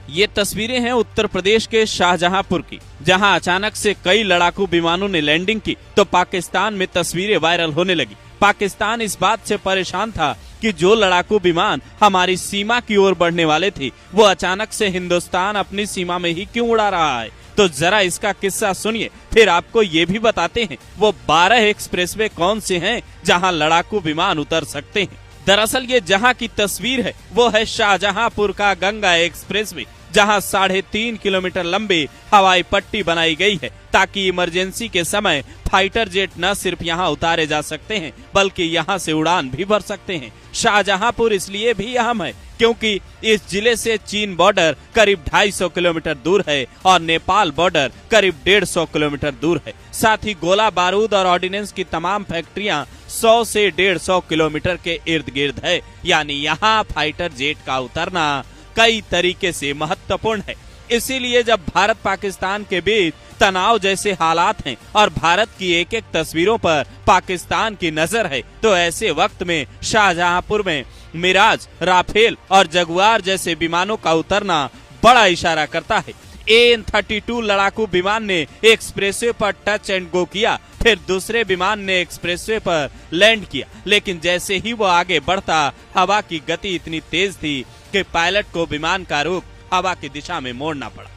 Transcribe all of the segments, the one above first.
ये तस्वीरें हैं उत्तर प्रदेश के शाहजहांपुर की, जहां अचानक से कई लड़ाकू विमानों ने लैंडिंग की तो पाकिस्तान में तस्वीरें वायरल होने लगी। पाकिस्तान इस बात से परेशान था कि जो लड़ाकू विमान हमारी सीमा की ओर बढ़ने वाले थे वो अचानक से हिंदुस्तान अपनी सीमा में ही क्यों उड़ा रहा है। तो जरा इसका किस्सा सुनिए, फिर आपको ये भी बताते हैं वो 12 एक्सप्रेसवे कौन से हैं जहां लड़ाकू विमान उतर सकते हैं। दरअसल ये जहां की तस्वीर है वो है शाहजहांपुर का गंगा एक्सप्रेसवे, जहां 3.5 किलोमीटर लंबी हवाई पट्टी बनाई गई है ताकि इमरजेंसी के समय फाइटर जेट न सिर्फ यहां उतारे जा सकते हैं बल्कि यहां से उड़ान भी भर सकते हैं। शाहजहांपुर इसलिए भी अहम है क्योंकि इस जिले से चीन बॉर्डर करीब 250 किलोमीटर दूर है और नेपाल बॉर्डर करीब 150 किलोमीटर दूर है। साथ ही गोला बारूद और ऑर्डिनेंस की तमाम फैक्ट्रियां 100 से 150 किलोमीटर के इर्द गिर्द है, यानी यहाँ फाइटर जेट का उतरना कई तरीके से महत्वपूर्ण है। इसीलिए जब भारत पाकिस्तान के बीच तनाव जैसे हालात हैं और भारत की एक एक तस्वीरों पर पाकिस्तान की नजर है, तो ऐसे वक्त में शाहजहांपुर में मिराज, राफेल और जगुआर जैसे विमानों का उतरना बड़ा इशारा करता है। AN-32 लड़ाकू विमान ने एक्सप्रेसवे पर टच एंड गो किया, फिर दूसरे विमान ने एक्सप्रेसवे पर लैंड किया, लेकिन जैसे ही वो आगे बढ़ता हवा की गति इतनी तेज थी कि पायलट को विमान का रुख हवा की दिशा में मोड़ना पड़ा।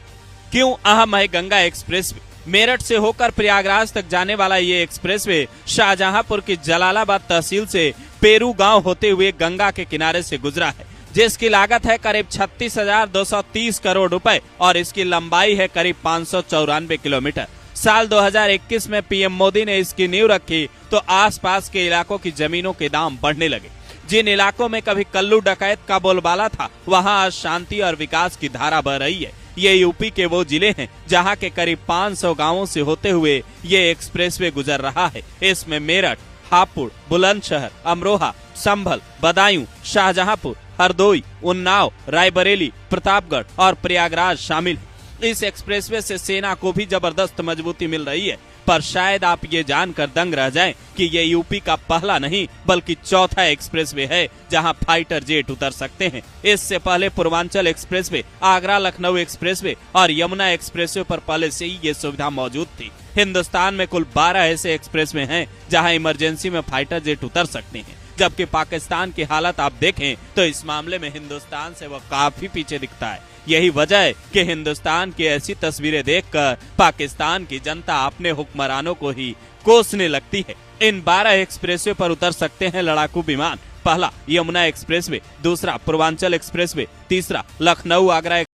क्यों अहम है गंगा एक्सप्रेसवे? मेरठ से होकर प्रयागराज तक जाने वाला ये एक्सप्रेसवे शाहजहांपुर की जलालाबाद तहसील से पेरू गांव होते हुए गंगा के किनारे से गुजरा है, जिसकी लागत है करीब 36,230 करोड़ रुपए और इसकी लंबाई है करीब 594 किलोमीटर। साल 2021 में पीएम मोदी ने इसकी नींव रखी तो आसपास के इलाकों की जमीनों के दाम बढ़ने लगे। जिन इलाकों में कभी कल्लू डकैत का बोलबाला था वहां आज शांति और विकास की धारा बह रही है। ये यूपी के वो जिले हैं जहां के करीब 500 गांवों से होते हुए ये एक्सप्रेसवे गुजर रहा है। इसमें मेरठ, हापुड़, बुलंदशहर, अमरोहा, संभल, बदायूं, शाहजहांपुर, हरदोई, उन्नाव, रायबरेली, प्रतापगढ़ और प्रयागराज शामिल है। इस एक्सप्रेसवे से सेना को भी जबरदस्त मजबूती मिल रही है, पर शायद आप ये जानकर दंग रह जाएं कि ये यूपी का पहला नहीं बल्कि चौथा एक्सप्रेसवे है जहां फाइटर जेट उतर सकते हैं। इससे पहले पूर्वांचल एक्सप्रेसवे, आगरा लखनऊ एक्सप्रेसवे और यमुना एक्सप्रेसवे पर पहले से ही ये सुविधा मौजूद थी। हिंदुस्तान में कुल 12 ऐसे एक्सप्रेसवे हैं जहां इमरजेंसी में फाइटर जेट उतर सकते हैं, जबकि पाकिस्तान की हालत आप देखें तो इस मामले में हिंदुस्तान से वह काफी पीछे दिखता है। यही वजह है कि हिंदुस्तान की ऐसी तस्वीरें देखकर पाकिस्तान की जनता अपने हुक्मरानों को ही कोसने लगती है। इन 12 एक्सप्रेसवे पर उतर सकते हैं लड़ाकू विमान। पहला यमुना एक्सप्रेसवे, दूसरा पूर्वांचल एक्सप्रेसवे, तीसरा लखनऊ आगरा